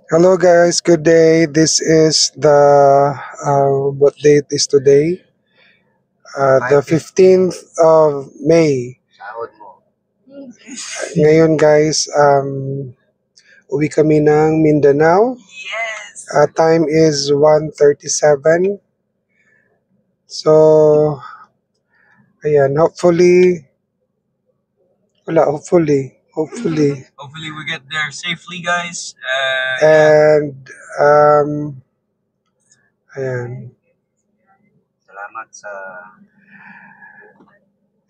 Hello guys, good day. This is the what date is today? The 15th of May. Ngayon guys, uwi kami ng Mindanao. Time is 1:37. So, ayan, hopefully. Hopefully we get there safely, guys. And, ayan. Salamat sa...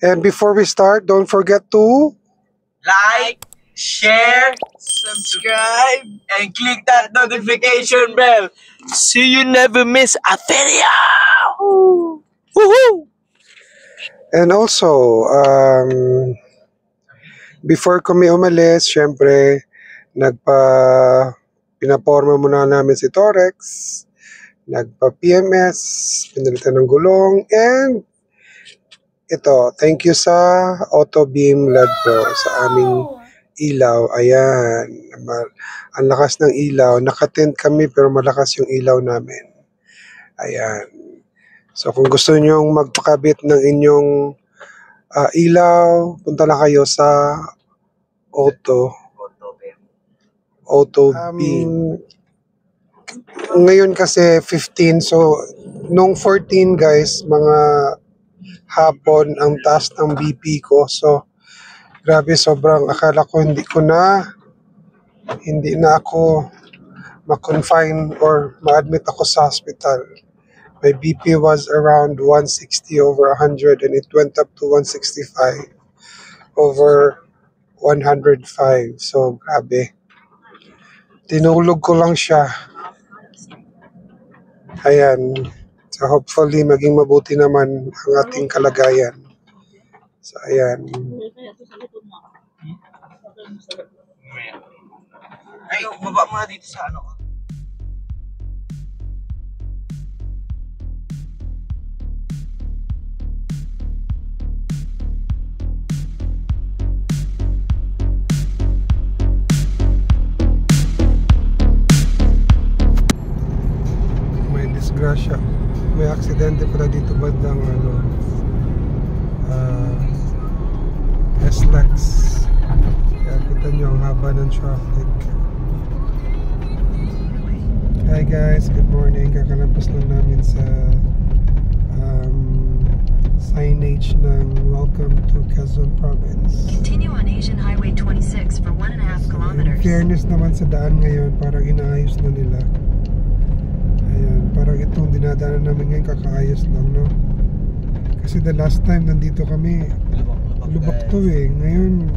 And before we start, don't forget to Like, share, subscribe, and click that notification bell so you never miss a video. Woohoo! And also, before kami umalis, syempre, pinaporma muna namin si Torex, nagpa-PMS, pinalitan ng gulong, and ito, thank you sa Auto Beam LED Pro sa aming ilaw. Ayan, ang lakas ng ilaw. Nakatint kami pero malakas yung ilaw namin. Ayan. So kung gusto nyong magpakabit ng inyong ilaw, punta lang kayo sa Auto Beam. Ngayon kasi 15, so nung 14 guys, mga hapon ang taas ng BP ko. So grabe, sobrang akala ko hindi na ako ma-confine or ma-admit ako sa hospital. My BP was around 160 over 100 and it went up to 165 over 105. So grabe. Tinulog ko lang siya. Ayan. So hopefully maging mabuti naman ang ating kalagayan. So ayan. Ay, baba muna dito sa ano. May disgrasya. May aksidente pala dito bandang SLEX. Kaya kita nyo ang haba ng traffic. Hi guys, good morning. Kakalabas lang namin sa signage ng Welcome to Quezon Province. Continue on Asian Highway 26 for 1.5 kilometers. In fairness naman sa daan ngayon, parang inaayos na nila. Ayan, parang itong dinadaanan namin ngayon kakaayos lang, no? Kasi the last time nandito kami, lubak to eh. Ngayon,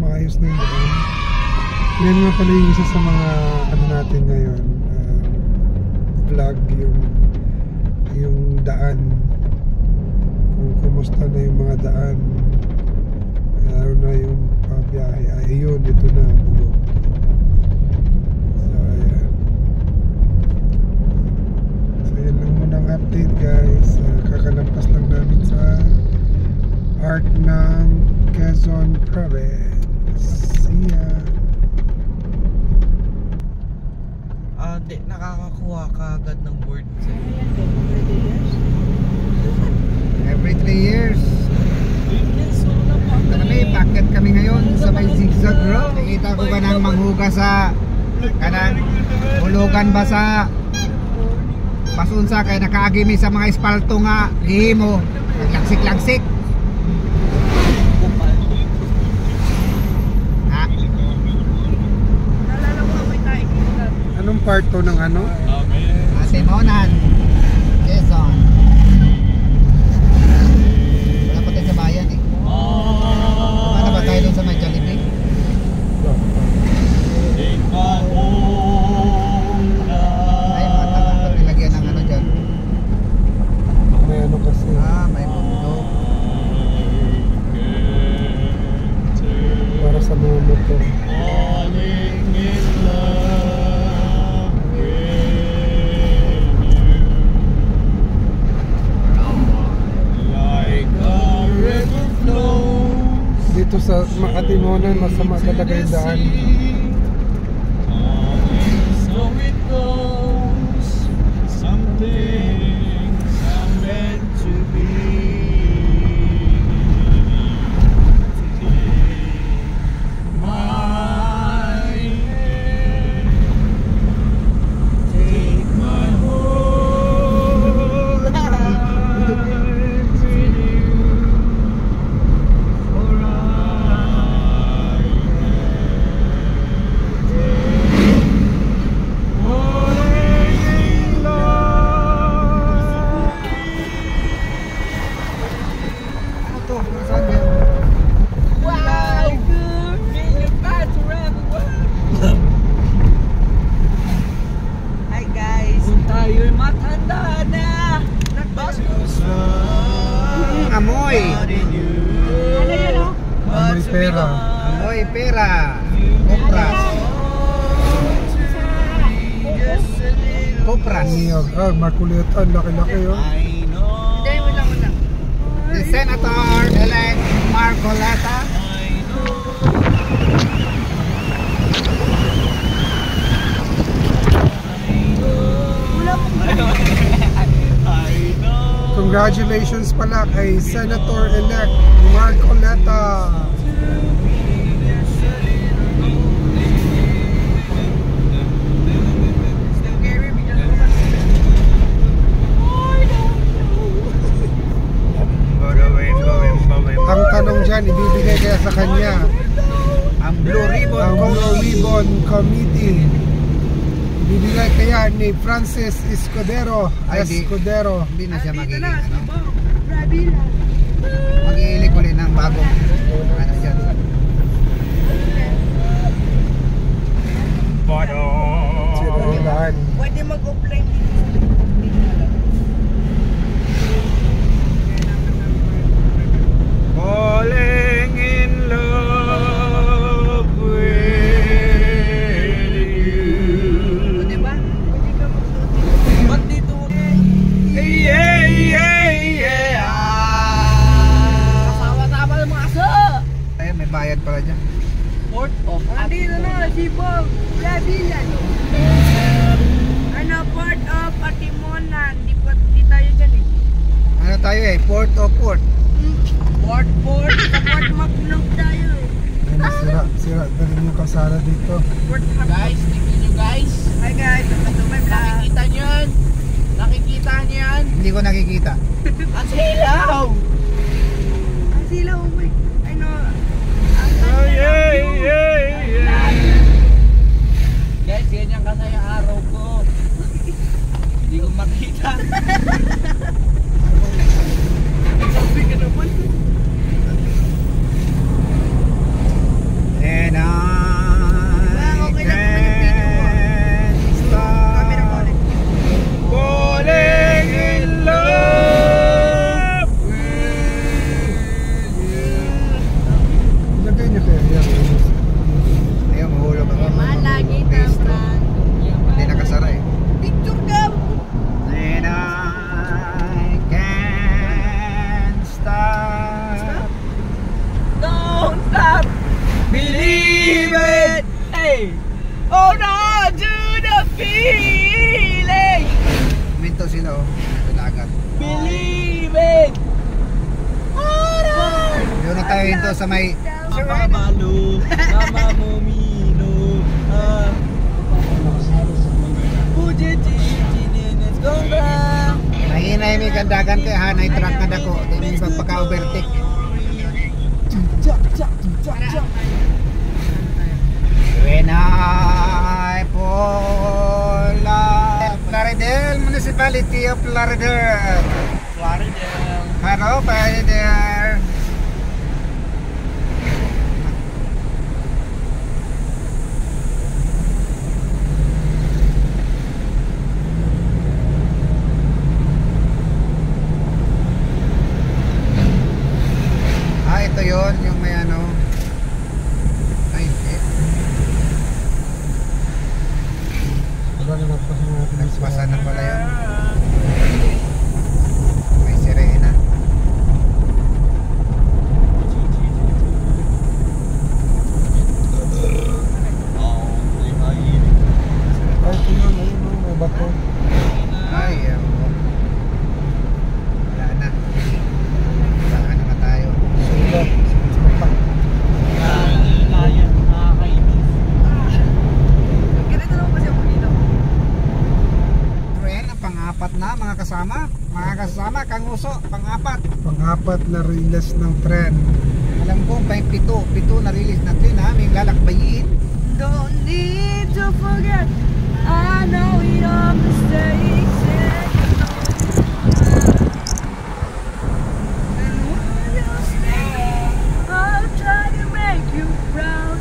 maayos na yung daan. Yan nga pala yung isa sa mga natin ngayon, vlog, yung daan, kung kumusta na yung mga daan, lalo na yung pabiyahe. Ayun, ito na, bugok. So ayan, yan lang muna ang update guys. Kakalampas lang namin sa Arc ng Quezon Province. See ya. Di, nakakakuha ka agad ng word sa Every 3 years. Kami, packet kami ngayon sa may zigzag road. Nakita ko ba nang manghuga sa kanan? Hulugan ba sa pasunsa kaya nakaagimi sa mga espalto nga hihimo. Naglagsik-lagsik. Ha? Anong part to ng ano? Atimonan. Quezon. Wala pa tayo sa bayan eh. Ano ba tayo doon sa may Jollibee? Ay, mga tangang nilagyan ng ano dyan. May ano kasi. May mundo. Para sa mga motor. Dito sa Atimonan, masama talaga yung daan. pera. Amoy pera. Kopras. Kopras. Niyog. Makulitan. Laki-laki yun. Hindi, wala. The Senator-elect Marcoleta. Congratulations pala kay Senator-elect Marcoleta. Ang tanong dyan, ibibigay kaya sa kanya Ang Blue Ribbon ang Blue Committee. Ribbon Committee. Ibibigay kaya ni Francis Escudero. Ay, di. Escudero. Hindi na siya magiging ano. Mag-iilik ulit ng bagong ano dyan. Sinahilaan. Pwede mag-offline dito. Falling in love with you. Diba? Pwede ka mag-offline. Ba't dito? Yeah, yeah, yeah. Kasama-sama ng mga aso! Ayun, may bayad pala dyan. Port of Andito na, si Bob Labilan. Ano, Port of Patimonan. Di tayo dyan eh. Ano tayo eh? Port o port? Port. Sa Port Maclog tayo eh. Sira na rin yung kasala dito. Port guys, tingnan nyo guys. Hi guys, welcome to my vlog. Nakikita nyo yan? Nakikita nyo yan? Hindi ko nakikita. Ang silaw! Ang silaw, oh my. I know. Guys, ganyan kasi yung araw ko. Hindi ko makita. Sabi ka naman. And I Okay na po yung video ko. can't stop Camera ko ulit. falling in love Ilagay niyo kaya yan. Ayun, mahulog ako. Malagi na, Fran. Hindi nakasara eh. Picture ka! And I can't stop. Don't stop! Believe it! Hey! Hold on to the feeling! Minto sila oh. Sa dagat. Believe it! Hold on! Doon na tayo hinto sa may Mamalu, mamamumino, Pujijijijinis gongga. nahinay may kandagan kay hanay truck na dako. Hindi may pagka-overtake. When I fall Plaridel, Municipality of Plaridel. Hello, Plaridel. Ito yon yung may ano. Ay, hindi. Wala na nagpasin natin. Nagpasan na pala yun. May sirena. Ay, tingnan, ayun, may bato. Ay, wala na. Saan naman tayo? Sulat. Ganito naman kasi ako dito. Trend, ang pang-apat na mga kasama. Mga kasama, kanguso, pang-apat. Pang-apat na release ng trend. Alam ko, pito na release na trend ha. May lalakbayin. Don't need to forget. I know your mistakes. And when you stay, I'll try to make you proud.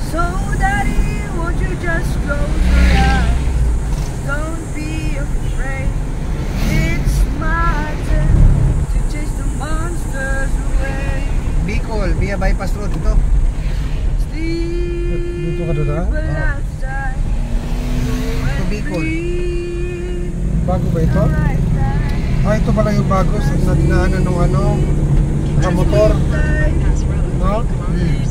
So daddy, won't you just close your eyes? Don't be afraid. It's my turn to chase the monsters away. Bicol, via bypass road ito. Bago ba ito? Ah, ito pala yung bago sa dinaanan ng ano, motor. Bypass road, No? 3 kilometers.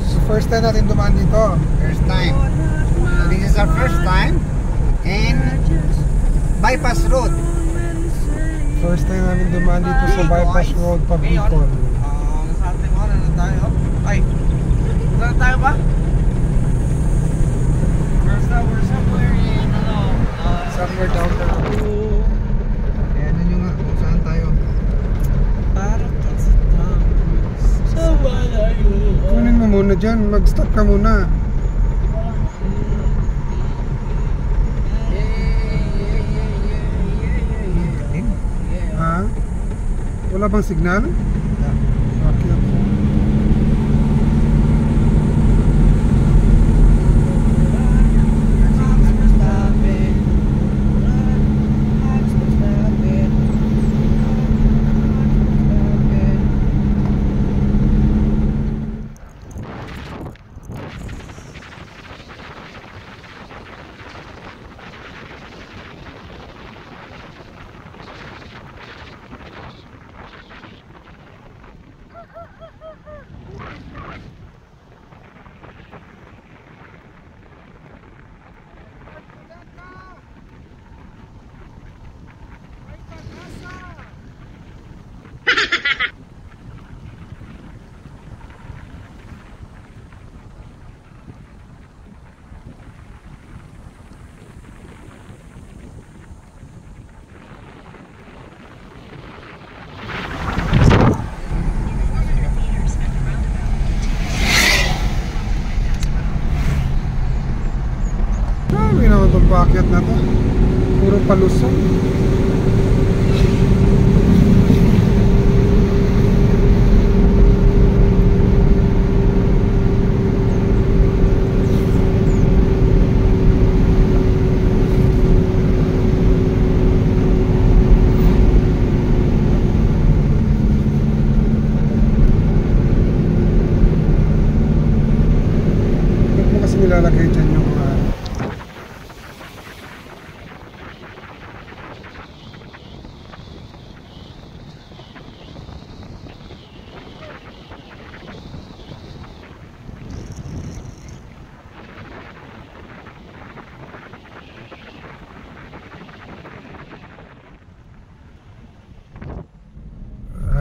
So first time natin dumaan dito. First time. So this is our first time in Bypass Road. First time namin dumaan dito sa Bypass Road, Pabicol. Sa ating oras na tayo. Ay, saan tayo ba? We're somewhere in, Somewhere down the road. Ayan yun nga kung saan tayo. Parang kasi Tom Cruise. Sa malayo. Kunin mo muna dyan, mag-stop ka muna. Ha? Wala bang signal? Okay. Paakyat na to, puro palusong. Ba't mo kasi nilalagay dyan yung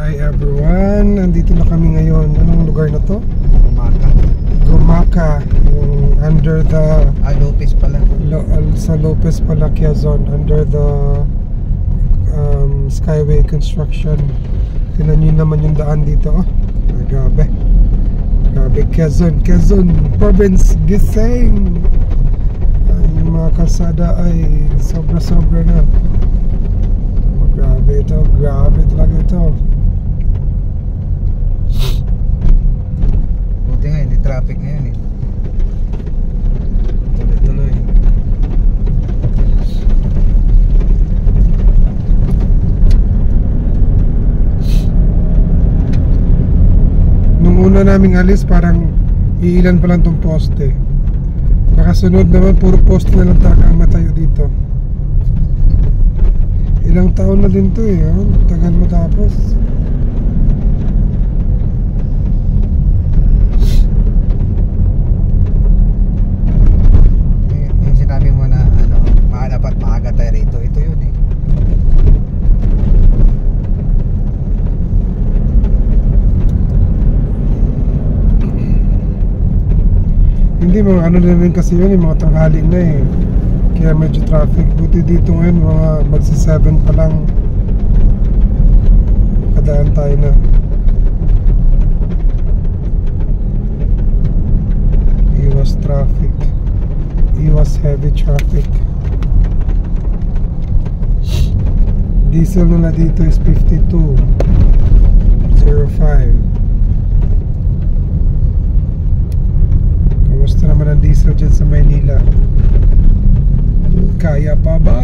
Hi everyone, nandito na kami ngayon. Anong lugar na to? Umaka. Gumaka, yung under the Lopez pala. sa Lopez pala, Quezon, under the Skyway construction. Tingnan nyo naman yung daan dito. Oh, ay, grabe Quezon province, Gising. Yung mga kalsada ay sobra na. Oh, grabe talaga ito. Buti nga, hindi traffic ngayon eh. Tuloy-tuloy. Nung una naming alis, parang iilan pa lang tong poste. Nakasunod naman, puro poste na lang ang matayo dito. Ilang taon na din to eh, oh. Tagal matapos. Yung sinabi mo na dapat maaga tayo rito. Ito yun eh. Hindi, mga ano na rin kasi yun, mga tanghali na eh. Kaya medyo traffic. Buti dito ngayon, mga magsi 7 pa lang. Kadaan tayo na. Iwas traffic. Iwas heavy traffic. Diesel na dito is 52.05. Kamusta naman ang diesel dyan sa Maynila? Kaya pa ba?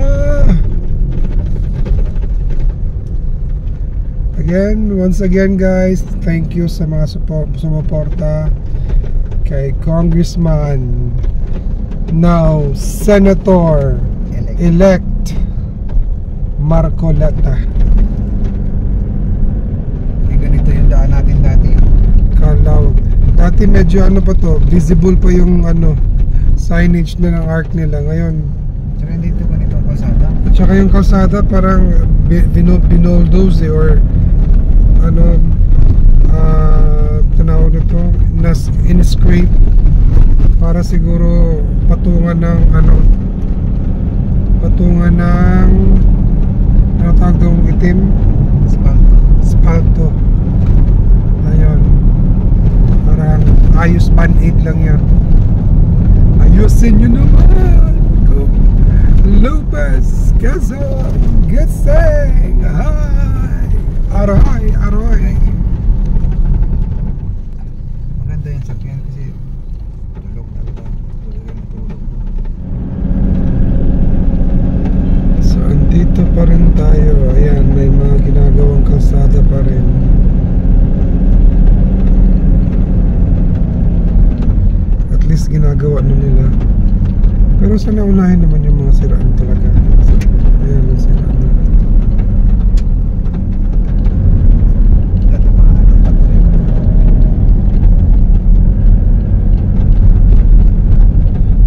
Once again guys, thank you sa mga sumuporta kay Congressman now Senator-elect Marcoleta. Ganito yung daan natin dati. Kalawag. Dati medyo ano pa to, visible pa yung ano, signage na ng ARC nila. Ngayon, Tsaka dito ganito ang kalsada. at saka yung kalsada parang binoldoze or ano, tinawag na to, in-scrape para siguro patungan ng ano, ano tawag doon, itim, spalto. Ayun, parang ayos band-aid lang yan. Ayusin nyo naman kung Lopez Quezon Gising. Hi, aroy. Maganda yung sakyan kasi tulog talaga. Tulog. So andito pa rin tayo. Ayan, may mga ginagawang kalsada pa rin. At least ginagawa na nila. Pero sana unahin naman yung mga siraan talaga. Ayan, ang siraan na.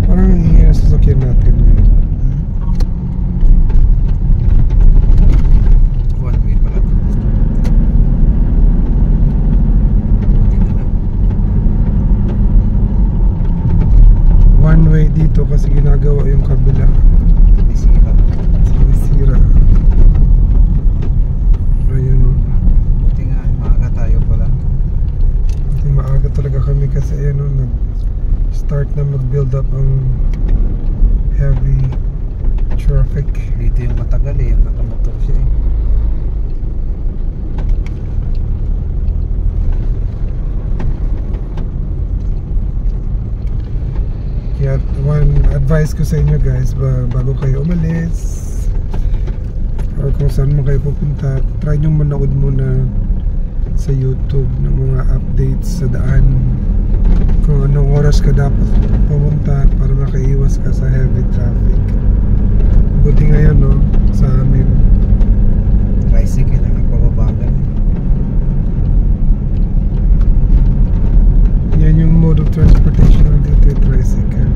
Parang hihingi na sasakyan natin ngayon. One way pala. Buti na lang. One way dito kasi ginagawa yung kabila. Sinisira. Ayun o. Buti nga, maaga tayo pala. Maaga talaga kami kasi ayun o, nag-start na mag-build up ang heavy traffic. Dito yung matagal eh, yung nakamotor siya eh. Kaya one advice ko sa inyo guys, bago kayo umalis or kung saan mo kayo pupunta, try nyo manood muna sa YouTube ng mga updates sa daan, kung anong oras ka dapat pumunta para makaiwas ka sa heavy traffic. Buti ngayon no, sa amin Tricycle ang nagpapabagal. yan yung mode of transportation na dito, yung tricycle.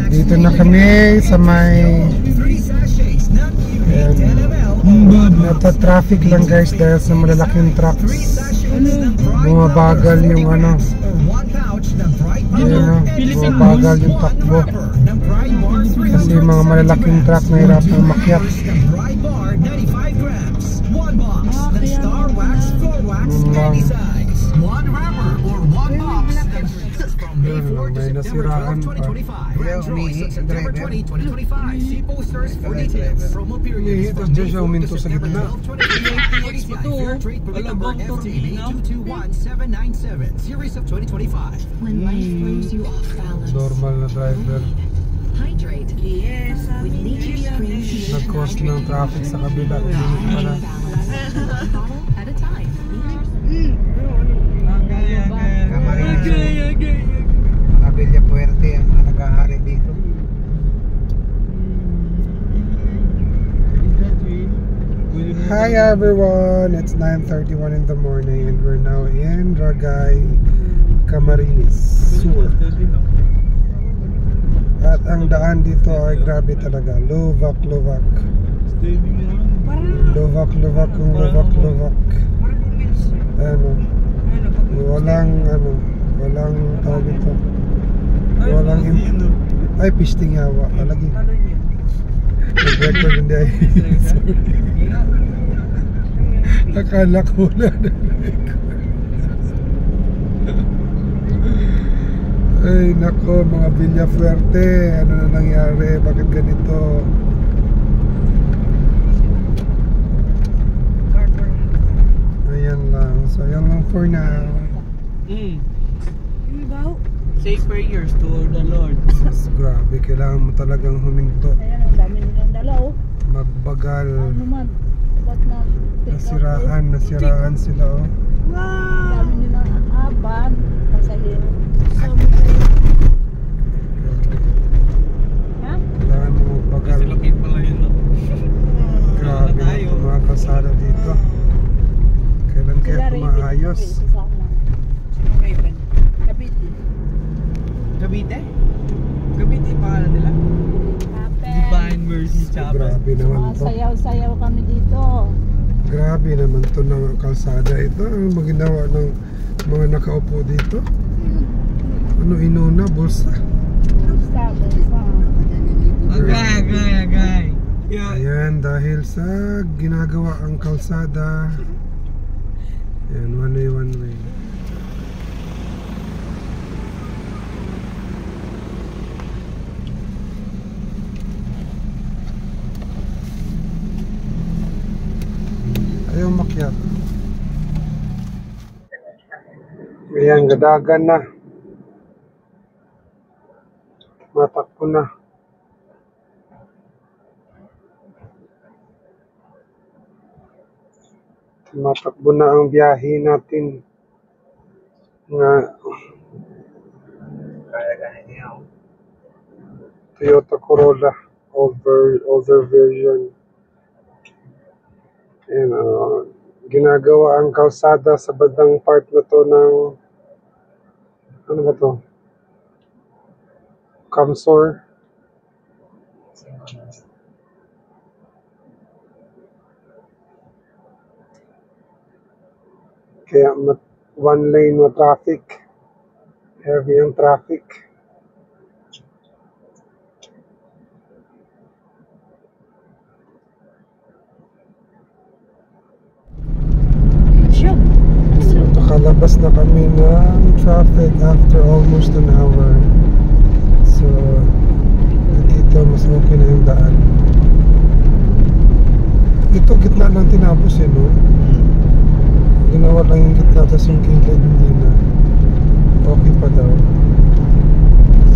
Dito na kami sa may nata-traffic lang guys dahil sa malalaking trucks. Bumabagal yung ano, bumabagal yung takbo kasi yung mga malalaking truck na hirap na makyat. May nasiraan pa. Tapos dyan siya uminto sa gitna. When life throws you off balance, Normal na driver. hydrate with nature's green tea. Nag-cause ng traffic sa kabila. Hindi pala. Bottle at a time. Mga Villa Puerte ang mga nag-ahari dito. Hi everyone! It's 9:31 in the morning and we're now in Dragay, Camarines Sur. At ang daan dito ay grabe talaga. Lovak. Lovak. Walang tawag ito. Ay, pisting yawa. Alagi. Nag-record hindi ay. Akala ko na ay nako mga Villa Fuerte, ano na nangyari, bakit ganito? Ayan lang, so ayan lang for now. Safer years toward the Lord. Grabe, kailangan mo talagang huminto, Ayan, ang dami nilang dala oh. magbagal. Ano man. Ba't na Nasiraan sila oh. dami nilang aban. Pasahero. Ha? Kailangan mo magbagal. Silokit pala yun, no? Grabe yung mga kalsada dito. Kailan kaya maayos? Cavite. Cavite? Cavite yung pangalan nila? Divine Mercy Chapel. Grabe naman to. Sayaw-sayaw kami dito. Grabe naman to ng kalsada ito. Ang maginawa ng mga nakaupo dito. Ano inuna? Bulsa? Agay. Ayan, dahil sa ginagawa ang kalsada. Ayan, one way. Ayaw makyat. Ayan, gadagan na. Matakpo na. Matakbo na ang biyahe natin. Toyota Corolla older version. Ayan, ginagawa ang kalsada sa bandang part na to ng ano ba to? Kamsor. Kaya one lane na traffic. Heavy ang traffic. Nakalabas na kami ng traffic after almost an hour. So, dito mas okay na yung daan. Ito gitna lang tinapos eh, no? Ginawa lang yung gitna, tapos yung kilid hindi na. Okay pa daw.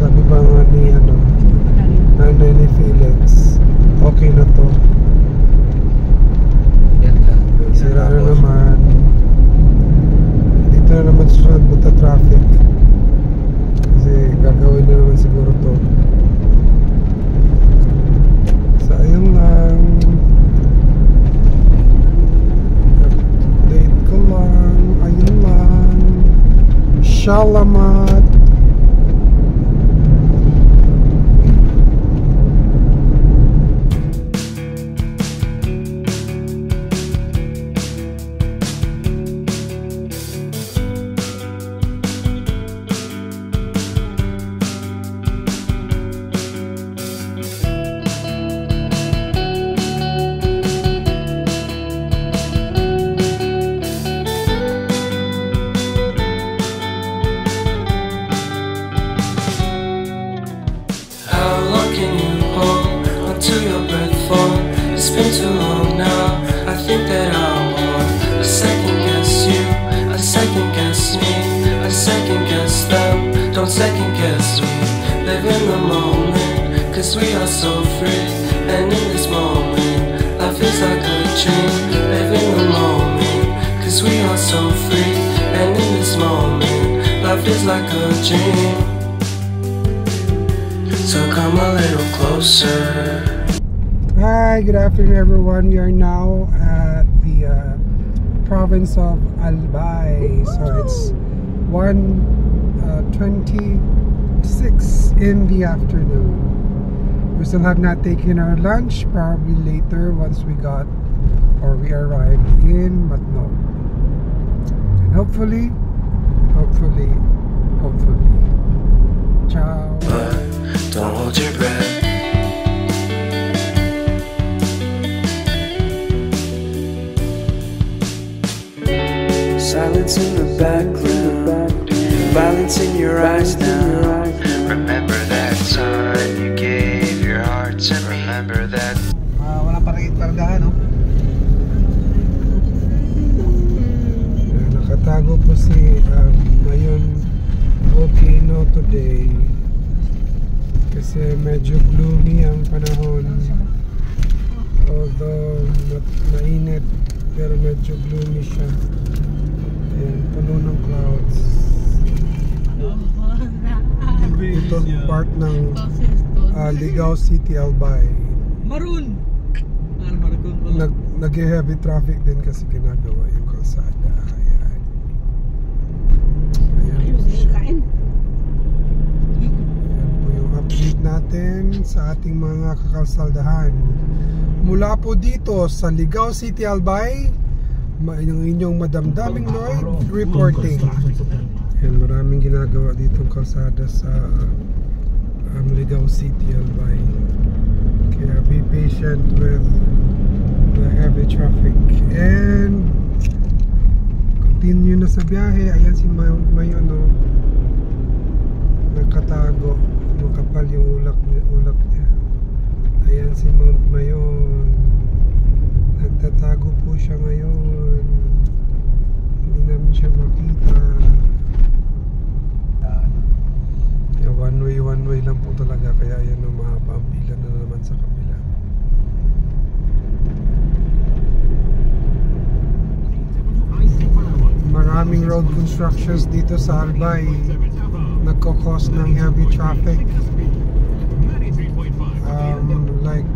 Sabi ba nga ni nanay ni Felix, okay na to. Sira na naman. Dito na naman susunod buta traffic. Kasi gagawin na naman siguro to. So ayun lang. Update ko lang. Ayun lang. Salamat. been too long now. I think that I want. I second guess you, I second guess me, I second guess them. Don't second guess me. Live in the moment, cause we are so free. And in this moment, life is like a dream. Live in the moment, cause we are so free. And in this moment, life is like a dream. So come a little closer. Hi, good afternoon everyone. We are now at the province of Albay. So it's 1:26 in the afternoon. We still have not taken our lunch, probably later once we arrived in Matnog. And hopefully, ciao. But don't hold your breath. Silence in the background, violence in your eyes now. Remember that time you gave your heart to me. Remember that. Walang paradahan, no? Nakatago po si Mayon Volcano today kasi medyo gloomy ang panahon. Although mainit, pero medyo gloomy siya. Ayan, puno ng clouds. Ito ang part ng Ligao City, Albay. Maroon! Nag-heavy traffic din kasi ginagawa yung kalsada. Ayan. Ayan po siya. Ayan po yung update natin sa ating mga kakalsaldahan. Mula po dito sa Ligao City, Albay, yung inyong madamdaming Lloyd reporting. Ayan, maraming ginagawa dito ang kalsada sa Ligao City, Albay. Kaya be patient with the heavy traffic and continue na sa biyahe. Ayan si Mayon, no? Nagkatago, makapal yung ulap niya. Ayan si Mount Mayon, nagtatago po siya ngayon, hindi namin siya makita. One way lang po talaga, kaya yan ang mahaba ang pila na naman sa kabila. Maraming road constructions dito sa Albay, nagkakos ng heavy traffic. Like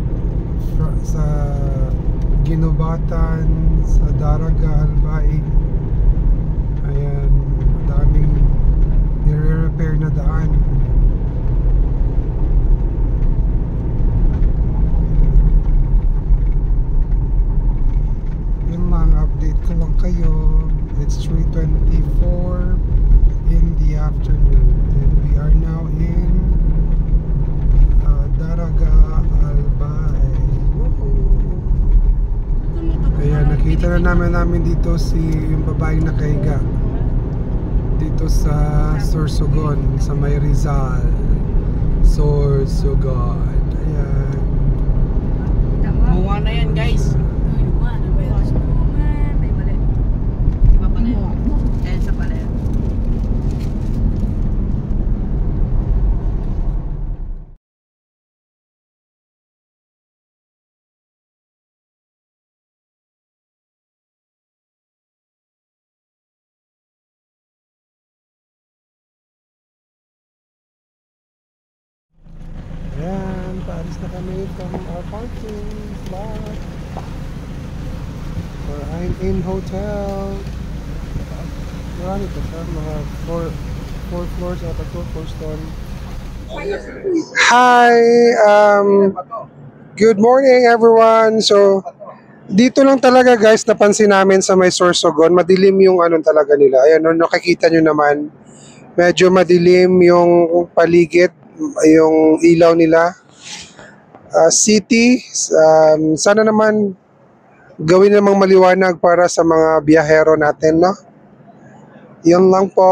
sa Ginubatan, sa Daraga, Albay. Ayan, daming nire-repair na daan. Yun lang, update ko lang kayo. It's 3:24 in the afternoon and we are now in Daraga, Albay. Kaya nakita na namin dito yung babaeng nakahiga dito sa Sorsogon, sa may Rizal. Sorsogon. Ayan. Muwa na yan, guys. Ayan, paalis na kami from our parking lot. I'm in hotel. Marami pa siya, mga 4 floors at 2 floors doon. Hi! Good morning everyone! So, dito lang talaga guys, napansin namin sa may Sorsogon, madilim yung talaga nila. Ayan, nakikita nyo naman, medyo madilim yung paligid, yung ilaw nila. City, sana naman gawin namang maliwanag para sa mga biyahero natin, no? Yun lang po.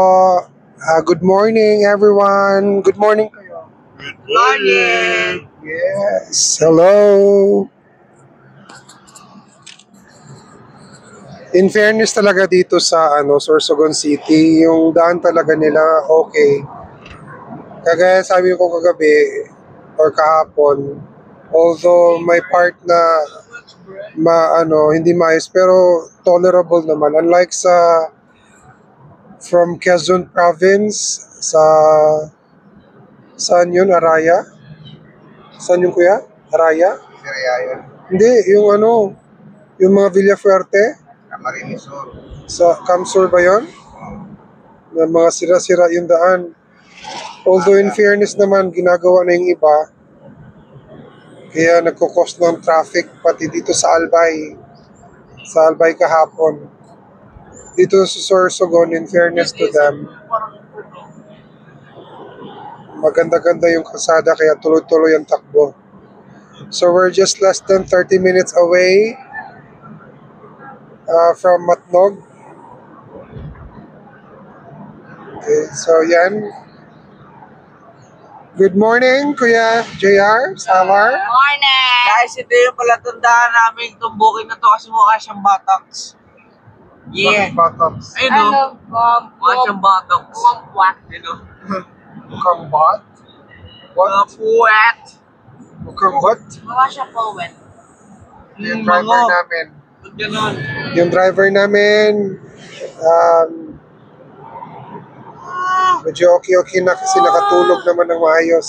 Good morning everyone. Good morning kayo. Good morning! Yes, hello. In fairness talaga dito sa Sorsogon City, yung daan talaga nila okay. Kagaya sabi ko kagabi or kahapon, although may part na hindi maayos pero tolerable naman. Unlike from Quezon Province saan yun? Araya? Saan yun kuya? Araya? Hindi, yung yung mga Villafuerte? Camarines Sur. Sa Camsur ba yun? Na mga sira-sira yung daan. Although in fairness naman, ginagawa na yung iba. Kaya nagkukos ng traffic pati dito sa Albay. Sa Albay kahapon. Dito sa Sorsogon, in fairness to them, maganda-ganda yung kalsada kaya tuloy-tuloy ang takbo. So we're just less than 30 minutes away from Matnog. Okay, so yan. Good morning, Kuya JR, Samar. Morning! Guys, ito yung palatandaan namin tumbukin na to kasi mukha siyang buttocks. Yeah. Bottoms. Ayun o. Mukha siyang buttocks. Ayun o. Mukhang bot? What? Puwet. Mukhang what? Mukha siya po wet. Yung driver namin. Yung driver namin, medyo okay na kasi nakatulog naman ng maayos.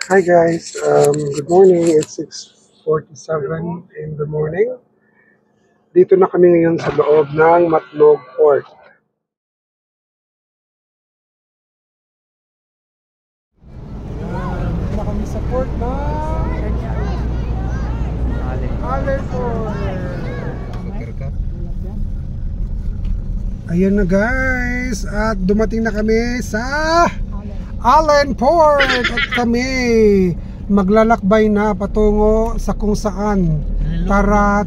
Hi guys, good morning. It's 6:47 in the morning. Dito na kami ngayon sa loob ng Matnog Port. Dito na kami sa port na Allen Port. Ayan na guys, at dumating na kami sa Allen Port at kami maglalakbay na patungo sa kung saan. Tara,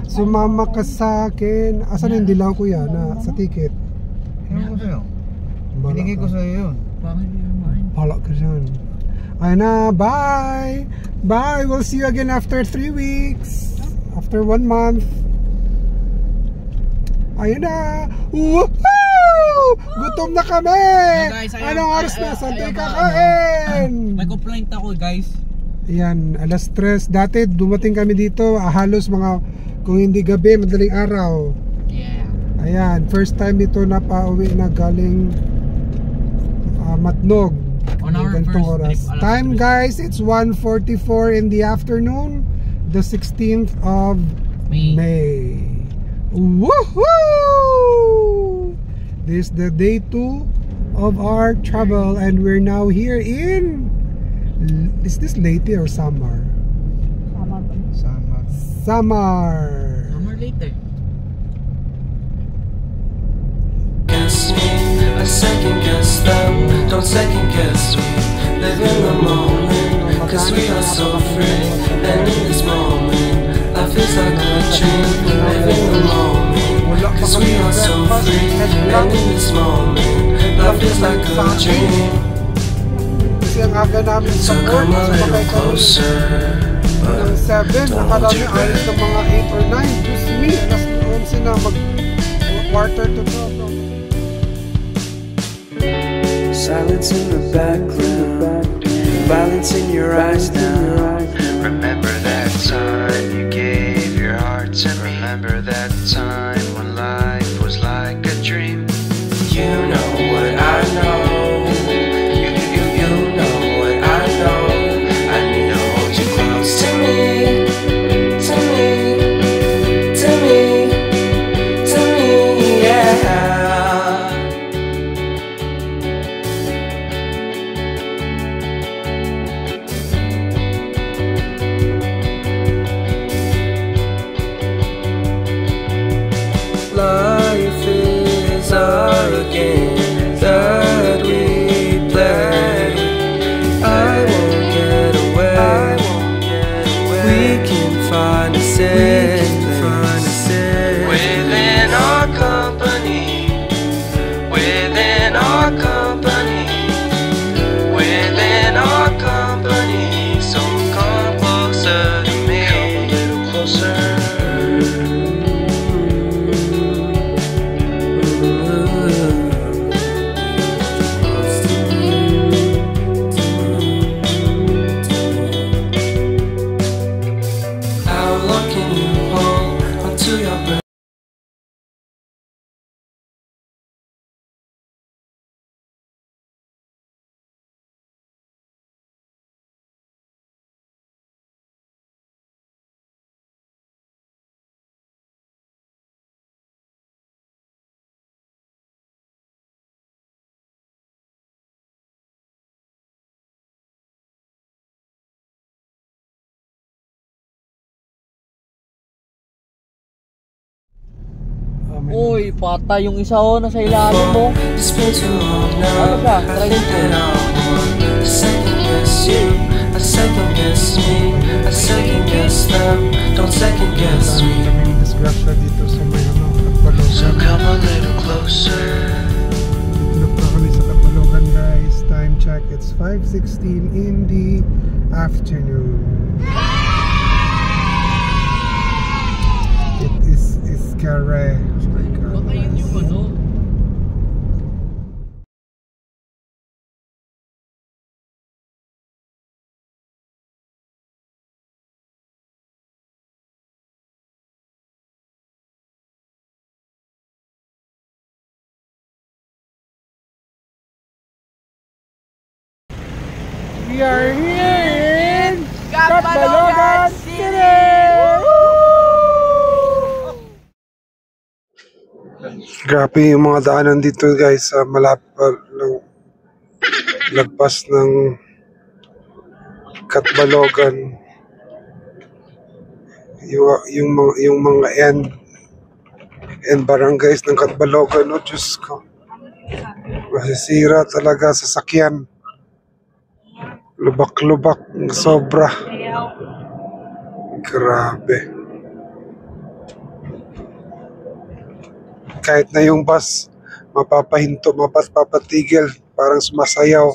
sumama ka sa akin. Asan yung dilaw ko yan sa ticket? Ano ko sa'yo? Binigay ko sa'yo yun. Pala ka dyan. Ayun na, bye! Bye! We'll see you again after 3 weeks. After 1 month. Ayun na! Woohoo! Gutom na kami! Anong oras na? Saan tayo kakain? May complaint ako guys. Ayan, alas 3. Dati dumating kami dito halos mga, kung hindi gabi, madaling araw. Yeah. Ayan, first time dito na pauwi na galing Matnog. On our Ganitong first oras. trip, Time guys, it's 1:44 in the afternoon, the 16th of May. Woohoo! This is the day 2 of our travel and we're now here in, is this Leyte or Samar? Samar. Summer later. Guess me, I second guess them. Don't second guess we live in the moment, cause we are so free. And in this moment, life is like a dream. Live in the moment, cause we are so free. And in this moment, life is like a dream. Kasi ang aga namin sa So port, come a little sumakay kami closer, ng 7, nakarami ayos ng mga 8 or 9. Just me, alas 11 na quarter to 12. silence in the background, violence in your eyes now. Remember that time you gave your heart to me. Remember that time when life was like a dream. You know what I know. You know what I know. I need to hold you close to me, to me, to me, to me, yeah. Life is a game that we play. I won't get away. We can find a safe place within our company. Within our company. Within our company. So come closer to me. Come a little closer. How long can you hold onto your breath? Uy, patay yung isa nasa ilalim mo. It's been too long now. Ano siya? I think that I want second guess me, I second guess them. Don't second guess me. Kaming disgrasya dito sa may So Katbalogan. come a little closer. Dito pa kami sa Katbalogan, guys. Time check, it's 5:16 in the afternoon. It is scary. Baka yun yung ano. We are here in Katbalogan City! Grabe yung mga daanan dito, guys, sa malapad ng lagpas ng Katbalogan. Yung mga end barangays ng Katbalogan, oh Diyos ko. Masisira talaga sa sakyan. Lubak-lubak, sobra. Grabe. Kahit na yung bus, mapapahinto, mapapatigil, parang sumasayaw.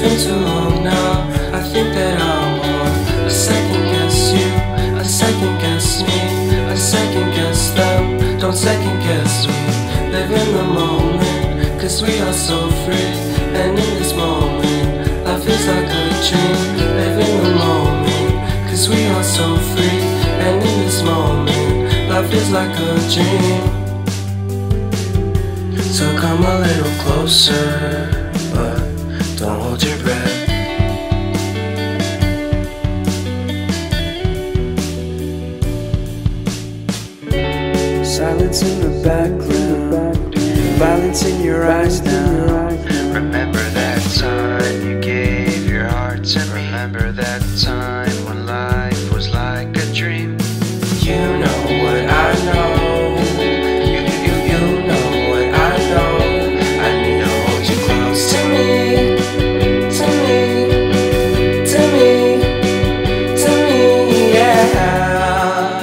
been too long now. I think that I'm on. I second guess you, I second guess me, I second guess them. Don't second guess me. Live in the moment, cause we are so free. And in this moment, life is like a dream. Live in the moment, cause we are so free. And in this moment, life is like a dream. So come a little closer, but don't hold your breath. Silence in the background, violence in your eyes now. Remember that time you gave your heart to me. Remember that time when life was like a dream. You know what I know. You know what I know. I need to hold you close to me, to me, to me, to me, yeah.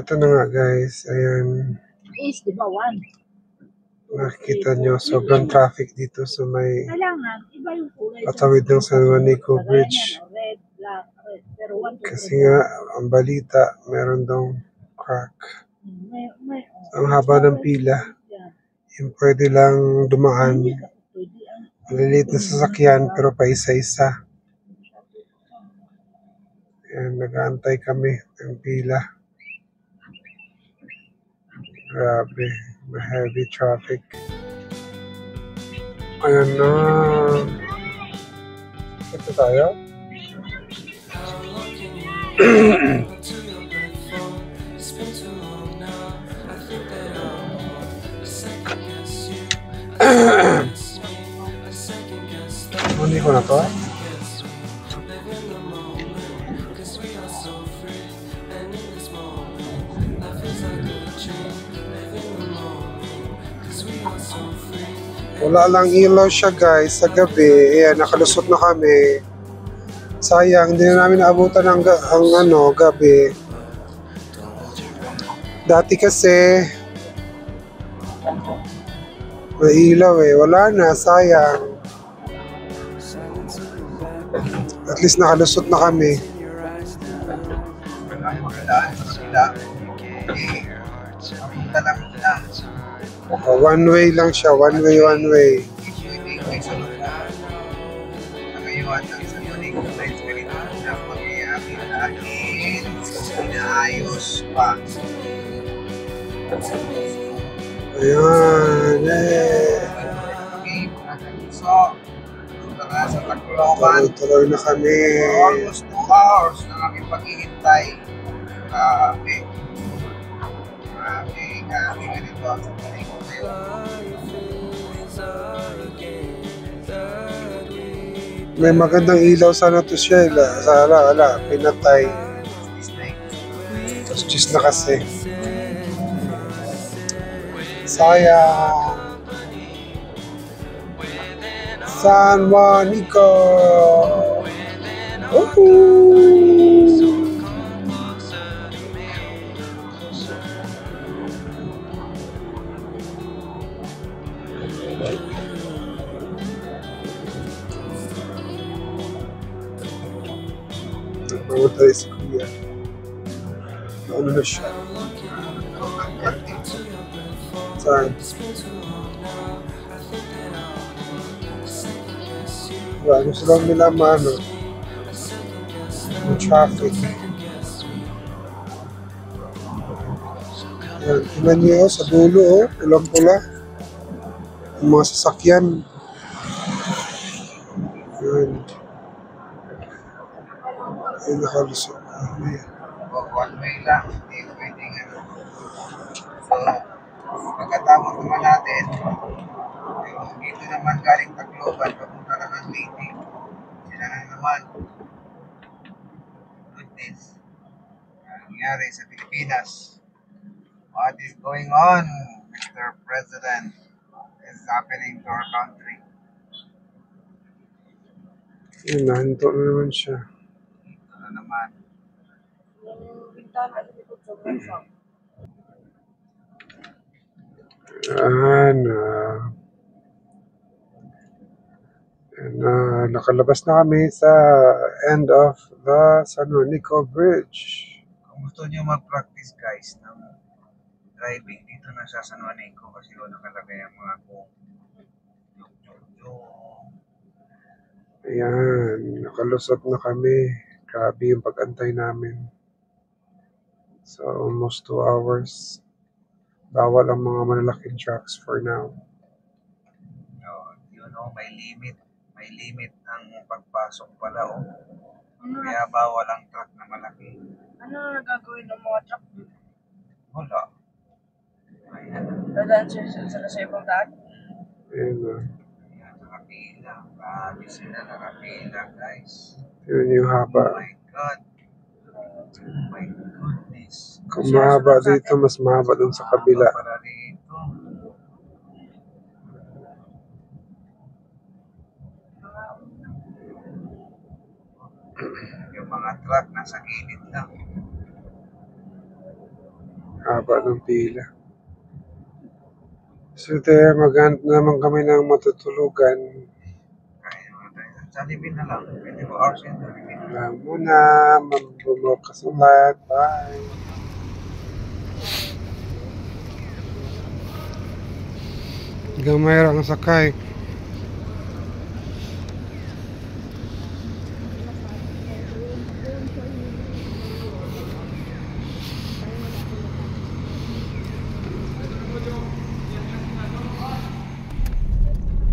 ito na nga guys, ayan. Is, di ba, 1? Nakikita nyo, sobrang traffic dito sa may Kailangan, iba yung kulay. patawid ng San Juanico Bridge. Red, black, red. Pero 1, 2, 3. Kasi nga, ang balita, meron daw crack. May, Ang haba ng pila. Yung pwede lang dumaan. Maliliit na sasakyan, pero pa isa-isa. Ayan, nag-aantay kami ng pila. Grabe, heavy traffic. Ayan na. Ito tayo? Hindi ko na to. Wala lang ilaw siya guys sa gabi. Ayan, nakalusot na kami. Sayang, hindi na namin naabutan ang gabi. Dati kasi may ilaw eh. Wala na, sayang. At least nakalusot na kami. One way lang siya, one way. Ayan, tuloy na kami. Almost 2 hours na kami paghihintay. Grabe ganito ang sanay ko ngayon. May magandang ilaw sana to siya. Wala, pinatay. Tapos just na kasi. Sayang. San Juanico. Nagmamatay si Kuya. Ano na siya? Saan? Gusto lang nila yung traffic. Ayan, tingnan niyo sa dulo, pulang-pula. Yung mga sasakyan. Ayan. Ay, nakalusot. One way lang, hindi pwedeng So, pagkatapos naman natin, dito naman galing Tacloban, papunta naman Leyte. Sila na naman. Goodness. Nangyari sa Pilipinas. What is going on, Mr. President? Is happening to our country. Ayan, nahinto na naman siya. Ito na naman. Nakalabas na kami sa end of the San Juanico Bridge. Kung gusto nyo mag-practice guys ng driving dito na sa San Juanico kasi doon nakalagay ang mga kung Ayan, nakalusot na kami. Grabe yung pag-antay namin. So, almost 2 hours. Bawal ang mga malalaking trucks for now. May limit ang pagpasok pala Kaya bawal ang truck na malaki. Ano na gagawin ng mga truck? Wala. Dadaan sa ibang daan? Ayan na. Ayan, nakapila. Grabe sila nakapila, guys. Yun yung haba. Oh my God. Oh my goodness. Kung mahaba dito, mas mahaba dun sa kabila. Para dito. Yung mga truck nasa gilid lang. haba ng pila. So there, maghanap naman kami ng matutulugan. Sa Libin na lang. 24 hours yan. Wala muna, mabubukas ulit. Bye! Gamay ang sakay.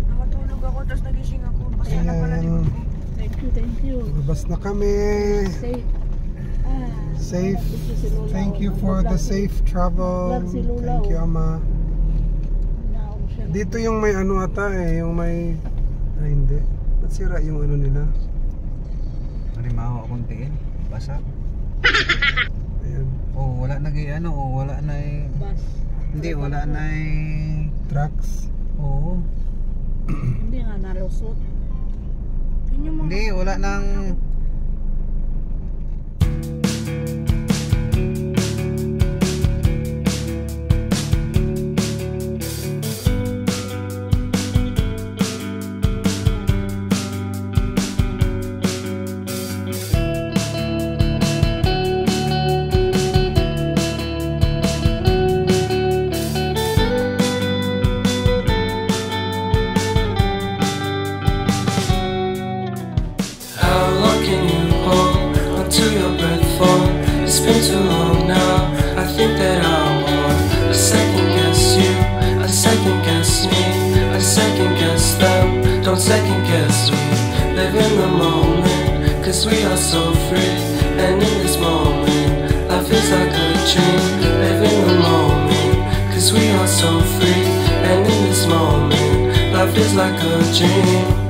Nakatulog ako, tapos nagising ako. Basta na pala Ayan. Thank you. Lumabas na kami. Safe. Thank you for the safe travel. Thank you, Ama. Dito yung may ano ata eh, yung may... Ay, hindi. Ba't sira yung ano nila? Marimaho akong tiin. Basa. Ayan. Oh, wala na ano, wala na Bus. Hindi, wala na Tracks. Oo. Hindi nga nalusot. Yun yung mga... Hindi, wala nang How long can you hold onto your breath for? It's been too long now. I think that I'm on. I second guess you, I second guess me, I second guess them. Don't second guess me. Live in the moment, cause we are so free. And in this moment, life is like a dream. Live in the moment, cause we are so free. And in this moment, life is like a dream.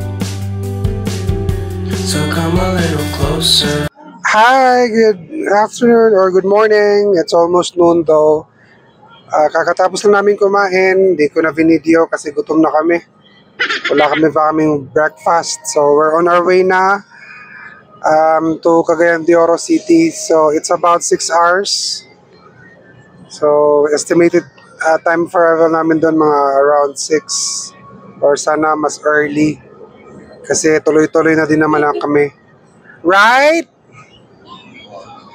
So come a little closer. Hi, good afternoon or good morning. It's almost noon though. Kakatapos na namin kumain. Hindi ko na video kasi gutom na kami. Wala kami pa kaming breakfast. So we're on our way na to Cagayan de Oro City. So it's about 6 hours. So estimated time for arrival namin doon mga around 6 or sana mas early. Kasi tuloy-tuloy na din naman lang kami. Right?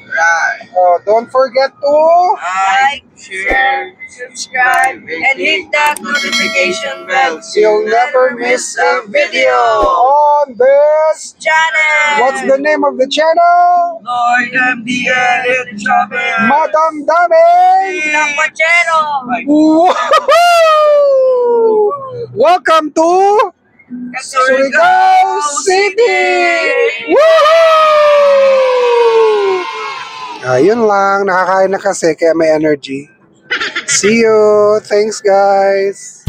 Right. Oh, don't forget to... Like, share, subscribe, and hit that notification bell so You'll never miss a video on this... channel. What's the name of the channel? Lord MDL and Chopper. Madam Dami! Ilang Pachero. Woohoo! Welcome to... Surigao City! Woohoo! Ayun lang, nakakain na kasi kaya may energy. See you! Thanks guys!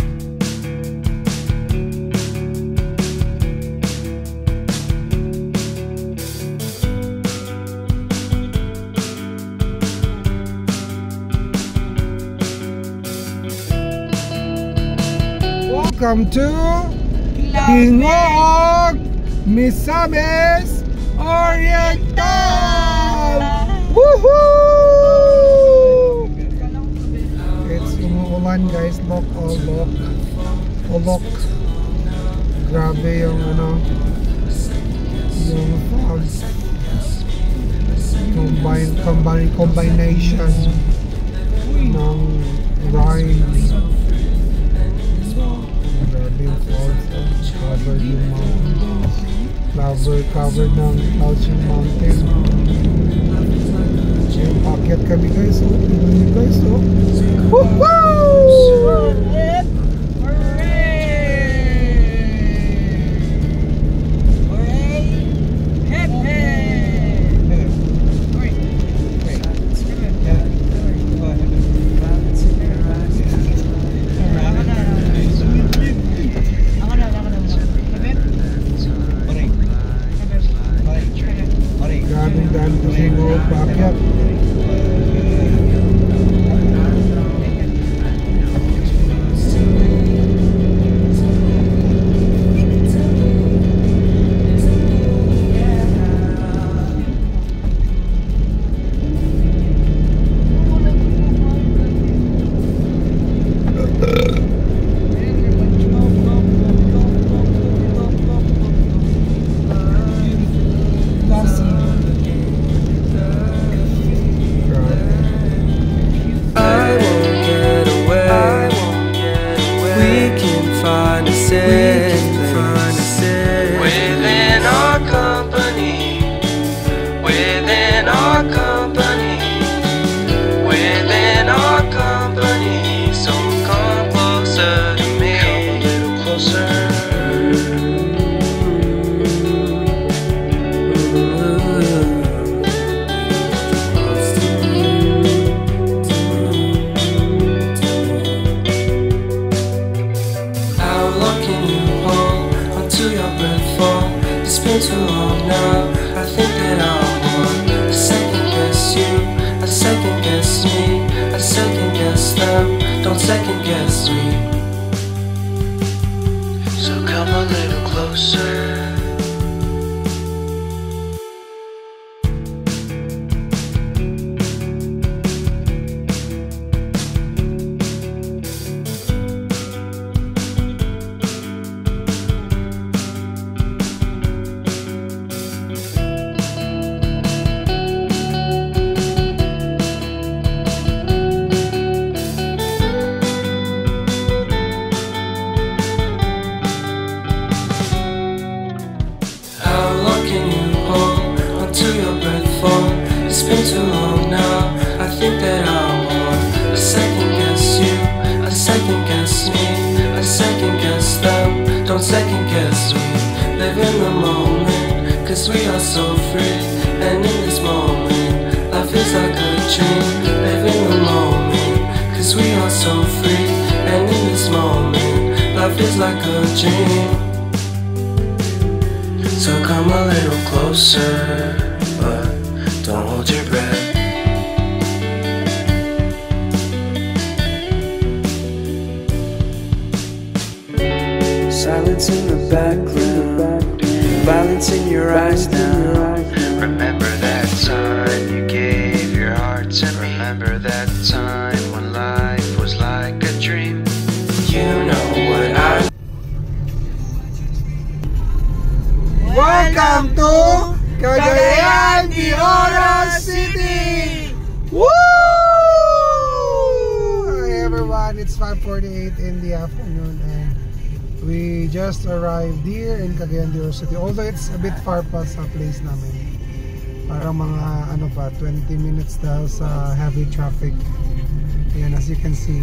Welcome to Tingog Misamis Oriental! Woohoo! It's umuulan guys, look, oh look. Oh look. Grabe yung ano, yung fog. Combination ng rain. Grabe yung falls, covered yung mountain. Covered ng clouds yung mountain. Yung packet kami guys, oh. Tingnan nyo guys, oh. Woohoo! Grabing daan kasi mo paakyat. been too long now. I think that I want to second guess you, I second guess me, I second guess them. Don't second guess me. So come a little closer. It's been too long now. I think that I want to second guess you, I second guess me, I second guess them. Don't second guess me. Live in the moment, cause we are so free. And in this moment, life is like a dream. Live in the moment, cause we are so free. And in this moment, life is like a dream. So come a little closer, but don't hold your breath. Silence in the background, violence in your eyes now. Remember that time you gave your heart to me. Remember that time when life was like a dream. You know what I. Welcome to Cagayan de Oro City! Woo! Hi everyone, it's 5:48 in the afternoon and we just arrived here in Cagayan de Oro City. Although it's a bit far pa sa place namin. Parang mga 20 minutes daw sa heavy traffic. Ayan, as you can see.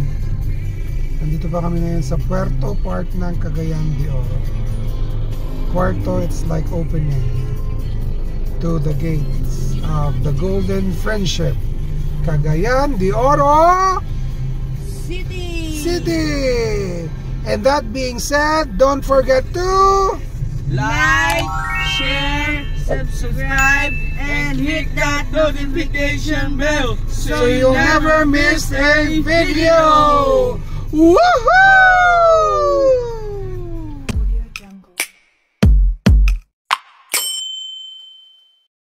Nandito pa kami ngayon sa Puerto Park ng Cagayan de Oro. Puerto, it's like opening to the gates of the Golden Friendship Cagayan de Oro City. And that being said, don't forget to Like, share, subscribe, and hit that notification bell so you'll never miss a video. Woohoo!